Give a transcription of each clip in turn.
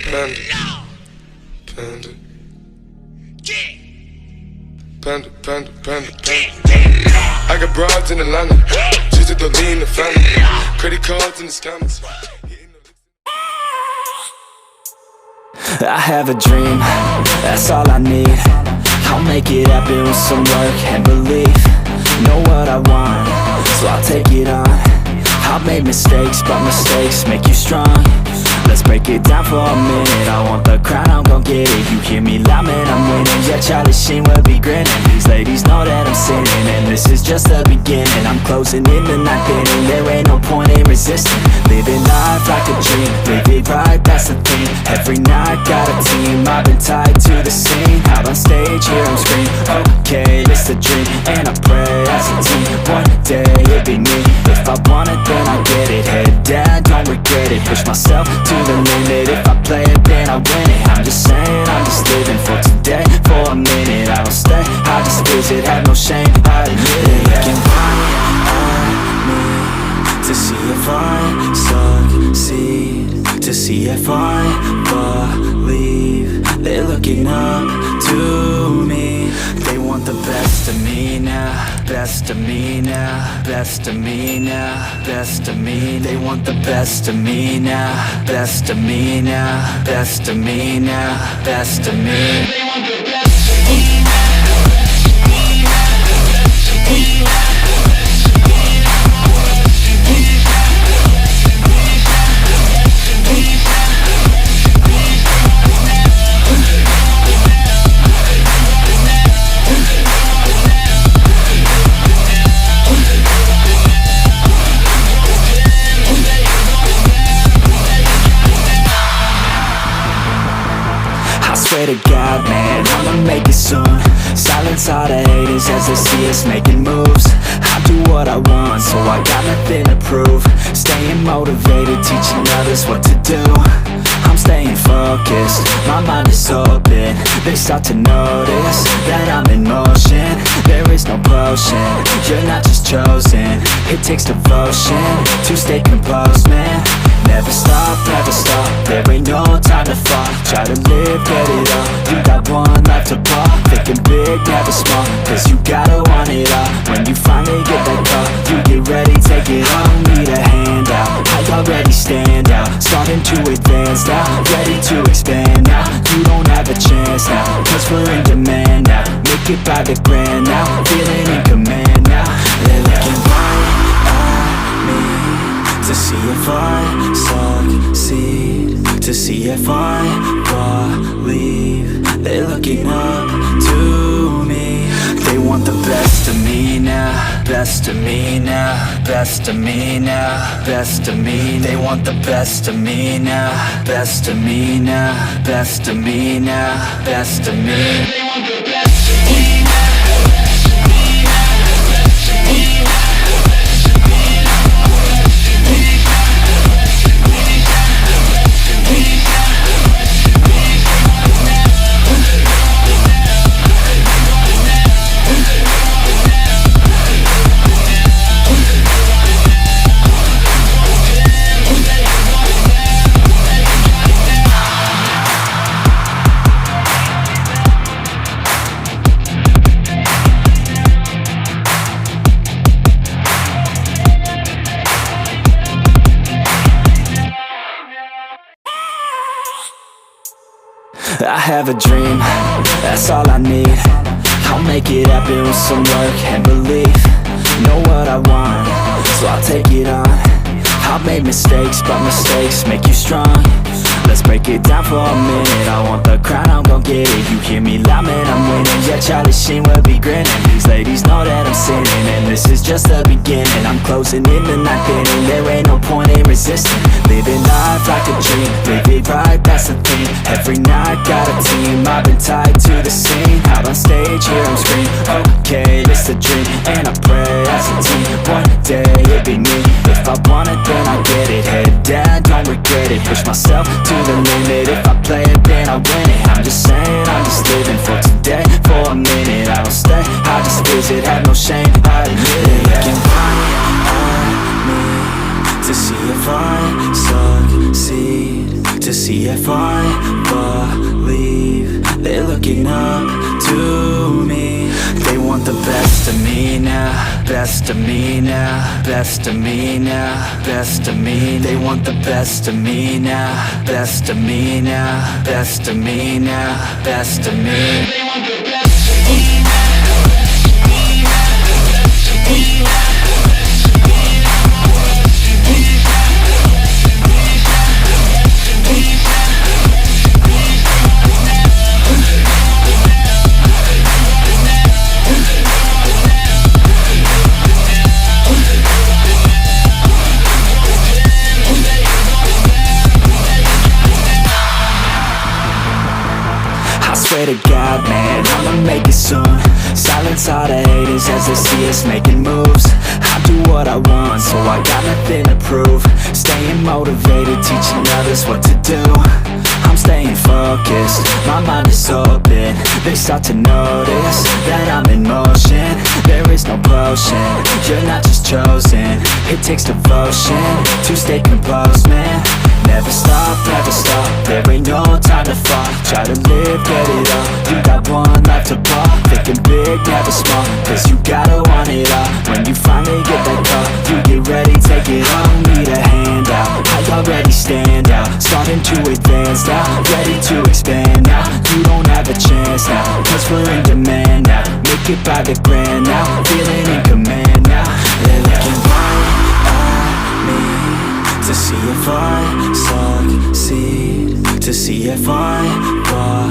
Panda. Panda, panda, panda, panda. I got broads in Atlanta, just to lean the family. Credit cards and the scammers. I have a dream, that's all I need. I'll make it happen with some work and belief. Know what I want, so I'll take it on. I've made mistakes, but mistakes make you strong. Let's break it down for a minute. I want the crown, I'm gon' get it. You hear me loud, man, I'm winning. Yeah, Charlie Sheen will be grinning. These ladies know that I'm sinning, and this is just the beginning. I'm closing in the ninth inning. There ain't no point in resisting. Living life like a dream, live it right, that's the thing. Every night, got a team, I've been tied to the scene. Out on stage, hear them scream, okay, it's a dream. And I pray as a team, one day it'll be me. If I want it, then I get it. Head down, don't regret it. Push myself to the limit. If I play it, then I win it. I'm just saying, I'm just living for today. For a minute, I don't stay, I just visit. Have no shame, I admit it. Looking right at me to see if I succeed, to see if I believe. They're looking up to me. They want the best of me now, best of me now, best of me now, best of me. They want the best of me now, best of me now, best of me now, best of me. They want the best of me now. Swear to God, man, I'ma make it soon. Silence all the haters as they see us making moves. I do what I want, so I got nothing to prove. Staying motivated, teaching others what to do. I'm staying focused, my mind is open. They start to notice that I'm in motion. There is no potion, you're not just chosen. It takes devotion to stay composed, man. Never stop, there ain't no time to fall. Try to live, get it all, you got one life to ball. Thinking big, never small, cause you gotta want it all. When you finally get that call, you get ready, take it all. Need a handout, I already stand out. Starting to advance now, ready to expand now. You don't have a chance now, cause we're in demand now. Make it by the grand now, feeling in command now. They're looking right at me to see if I succeed, to see if I believe. They're looking up to me. They want the best of me now, best of me now, best of me now, best of me. They want the best of me now, best of me now, best of me now, best of me. They want the best of me now. I have a dream, that's all I need. I'll make it happen with some work and belief. Know what I want, so I'll take it on. I've made mistakes, but mistakes make you strong. Let's break it down for a minute. I want the crown, I'm gon' get it. You hear me loud, man, I'm winning. Yeah, Charlie Sheen will be grinning. These ladies know that I'm sinning, and this is just the beginning. I'm closing in the ninth inning. There ain't no point in resisting. Living life like a dream, live it right, that's the thing. Every night, got a team, I've been tied to the scene. Out on stage, hear them scream, okay, it's a dream. And I pray as a team, one day it'll be me. If I want it, then I get it. Head down, don't regret it. Push myself to the limit. If I play it, then I win it. I'm just saying, I'm just living for today. For a minute, I don't stay, I just visit. Have no shame, I admit it. Looking right at me to see if I succeed, to see if I believe. They're looking up to me. They want the best of me now, best of me now, best of me now, best of me. They want the best of me now, best of me now, best of me now, best of me. They want the best of me now. Swear to God, man, I'ma make it soon. Silence all the haters as they see us making moves. I do what I want, so I got nothing to prove. Staying motivated, teaching others what to do. I'm staying focused, my mind is open. They start to notice that I'm in motion. There is no potion, you're not just chosen. It takes devotion to stay composed, man. Never stop, there ain't no time to fall. Try to live, get it all, you got one life to ball. Thinking big, never small, cause you gotta want it all. When you finally get that call, you get ready, take it all. Need a hand out, I already stand out. Starting to advance now, ready to expand now. You don't have a chance now, cause we're in demand now. Make it by the grand now, feeling in command now. They're looking right at me to see if I succeed, to see if I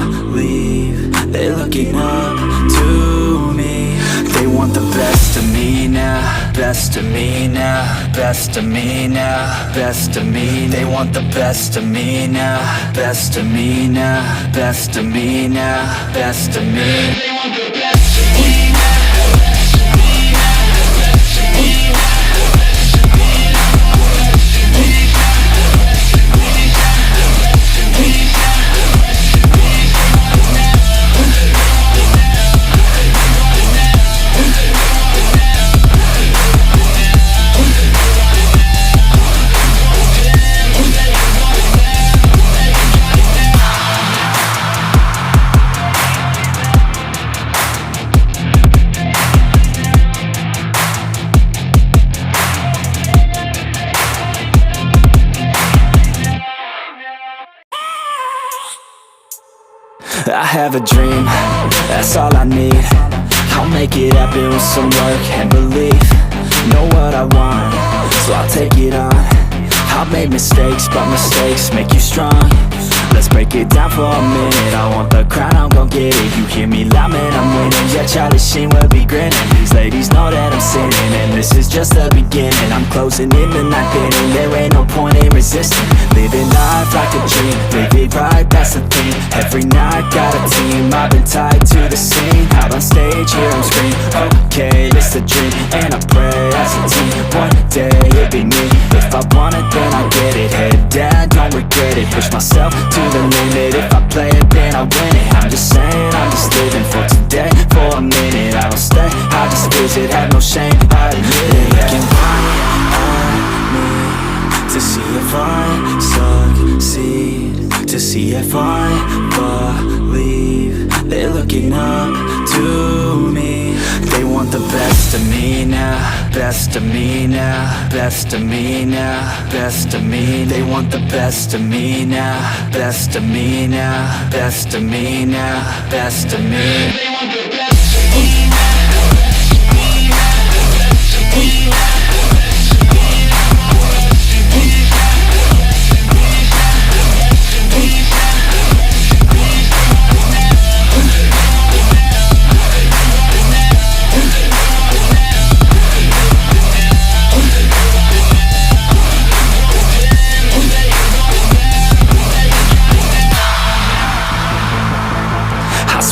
believe. They're looking up to me. They want the best of me now, best of me now, best of me now, best of me. They want the best of me now, best of me now, best of me now, best of me. They want the best of me now. I have a dream, that's all I need. I'll make it happen with some work and belief. Know what I want, so I'll take it on. I've made mistakes, but mistakes make you strong. Let's break it down for a minute. I want the crown, I'm gon' get it. You hear me loud, man, I'm winning. Yeah, Charlie Sheen will be grinning. These ladies know that I'm sinning, and this is just the beginning. I'm closing in the ninth inning, there ain't no point in resisting. Living life like a dream, live it right, that's the thing. Every night, got a team, I've been tied to the scene. Out on stage, here I'm screaming, okay, it's a dream. And I pray as a team, one day it'll be me. If I want it, then I get it. Head down, don't regret it. Push myself to the limit. If I play it, then I win it. I'm just saying, I'm just living for today, for a minute. I don't stay, I just visit, have no shame, I admit it. Looking right at me to see if I succeed, to see if I believe. They're looking up to me. They want the best of me now, best of me now, best of me now, best of me. They want the best of me now, best of me now, best of me now, best of me. They want the best of me now.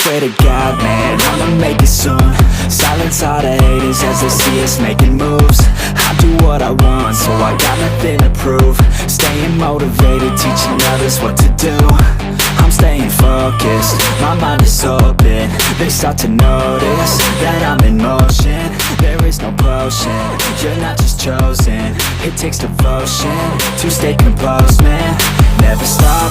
Swear to God, man, I'ma make it soon. Silence all the haters as they see us making moves. I do what I want, so I got nothing to prove. Staying motivated, teaching others what to do. I'm staying focused, my mind is open. They start to notice that I'm in motion. There is no potion, you're not just chosen. It takes devotion to stay composed, man. Never stop,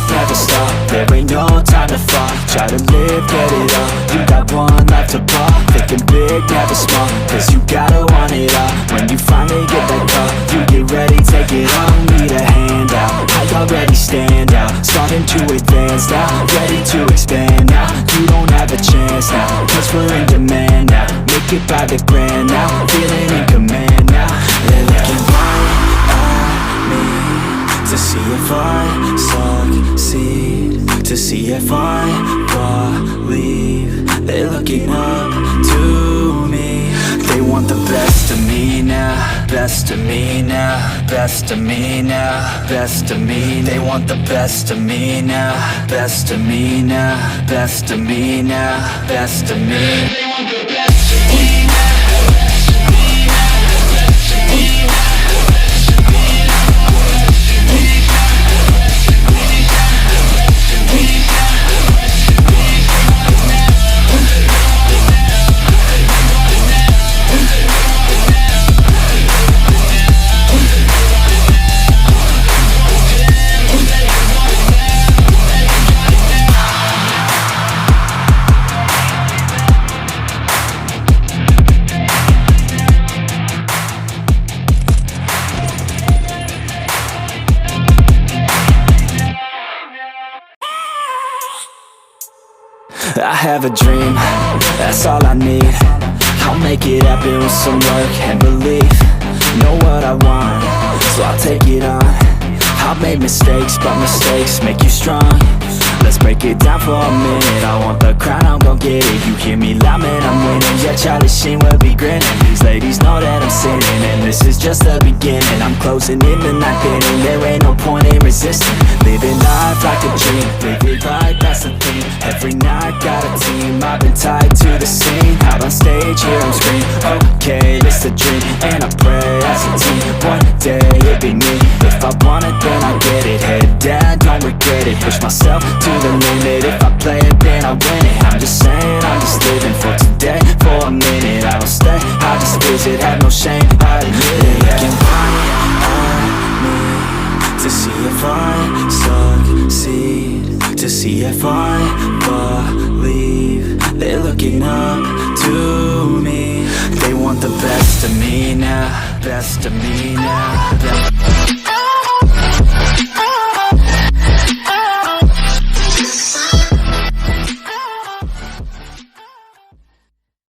there ain't no time to fall. Try to live, get it all, you got one life to ball. Thinking big, never small, cause you gotta want it all. When you finally get that call, you get ready, take it on. Need a handout, I already stand out. Starting to advance now, ready to expand now. You don't have a chance now, cause we're in demand now. Make it by the grand now, feeling in command now. They're looking right at me to see if I succeed, to see if I believe. They're looking up to me. They want the best of me now, best of me now, best of me now, best of me. They want the best of me now, best of me now, best of me now, best of me. They want the best of me now. I have a dream, that's all I need. I'll make it happen with some work and belief. Know what I want, so I'll take it on. I've made mistakes, but mistakes make you strong. Let's break it down for a minute. I want the crown, I'm gon' get it. You hear me loud, man, I'm winning. Yeah, Charlie Sheen will be grinning. These ladies know that I'm sinning, and this is just the beginning. I'm closing in the ninth inning, there ain't no point in resisting. Living life like a dream, live it right, that's the thing. Every night got a team, I've been tied to the scene. Out on stage, hear them scream, okay, this a dream. And I pray as a team, one day it'll be me. If I want it, then I get it. Head down, don't regret it. Push myself to the limit. If I play it, then I win it. I'm just saying, I'm just living for today. For a minute, I don't stay, I just visit. Have no shame, I admit it. Looking right at me to see if I succeed, to see if I believe. They're looking up to me. They want the best of me now, best of me now, best.